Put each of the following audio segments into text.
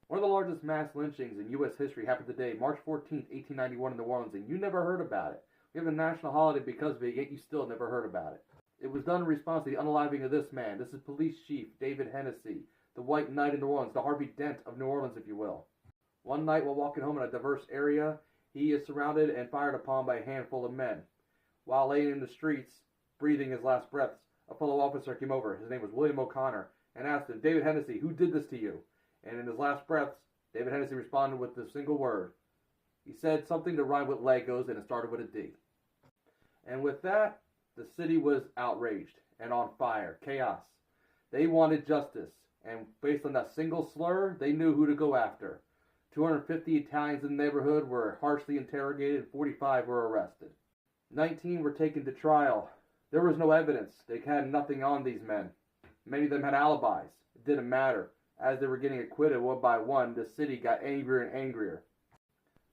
One of the largest mass lynchings in U.S. history happened today, March 14th, 1891 in New Orleans, and you never heard about it. We have a national holiday because of it, yet you still never heard about it. It was done in response to the unaliving of this man. This is Police Chief David Hennessy, the White Knight of New Orleans, the Harvey Dent of New Orleans, if you will. One night while walking home in a diverse area, he is surrounded and fired upon by a handful of men. While laying in the streets, breathing his last breaths, a fellow officer came over. His name was William O'Connor, and asked him, "David Hennessy, who did this to you?" And in his last breaths, David Hennessy responded with the single word. He said something to rhyme with Legos, and it started with a D. And with that, the city was outraged and on fire, chaos. They wanted justice, and based on that single slur, they knew who to go after. 250 Italians in the neighborhood were harshly interrogated, and 45 were arrested. 19 were taken to trial. There was no evidence. They had nothing on these men. Many of them had alibis. It didn't matter. As they were getting acquitted one by one, the city got angrier and angrier.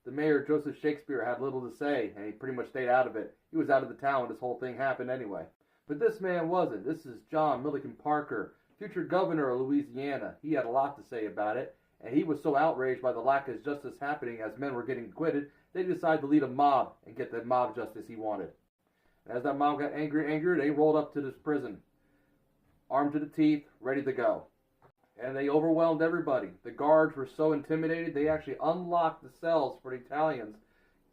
The mayor, Joseph Shakespeare, had little to say, and he pretty much stayed out of it. He was out of the town when this whole thing happened anyway. But this man wasn't. This is John Milliken Parker, future governor of Louisiana. He had a lot to say about it, and he was so outraged by the lack of justice happening as men were getting acquitted, they decided to lead a mob and get the mob justice he wanted. And as that mob got angrier and angrier, they rolled up to this prison, armed to the teeth, ready to go. And they overwhelmed everybody. The guards were so intimidated, they actually unlocked the cells for the Italians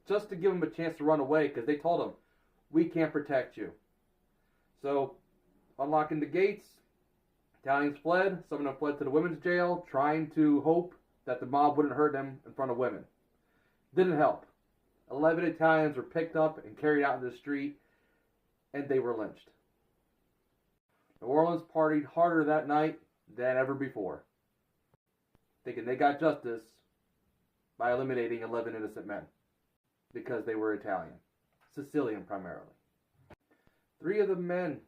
just to give them a chance to run away, because they told them, "We can't protect you." So, unlocking the gates, Italians fled. Some of them fled to the women's jail, trying to hope that the mob wouldn't hurt them in front of women. Didn't help. 11 Italians were picked up and carried out into the street, and they were lynched. New Orleans partied harder that night than ever before, thinking they got justice by eliminating 11 innocent men because they were Italian, Sicilian primarily. 3 of the men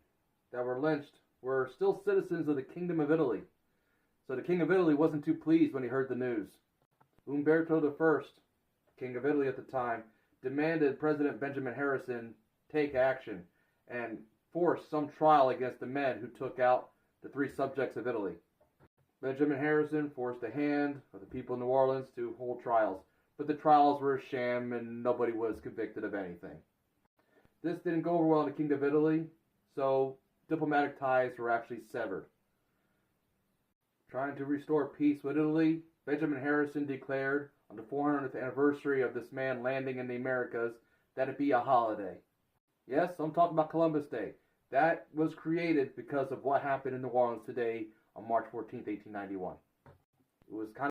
that were lynched were still citizens of the Kingdom of Italy, so the King of Italy wasn't too pleased when he heard the news. Umberto I, King of Italy at the time, demanded President Benjamin Harrison take action and force some trial against the men who took out the 3 subjects of Italy. Benjamin Harrison forced the hand of the people of New Orleans to hold trials, but the trials were a sham and nobody was convicted of anything. This didn't go over well in the Kingdom of Italy, so diplomatic ties were actually severed. Trying to restore peace with Italy, Benjamin Harrison declared on the 400th anniversary of this man landing in the Americas that it be a holiday. Yes, I'm talking about Columbus Day. That was created because of what happened in New Orleans today on March 14th, 1891. It was kind of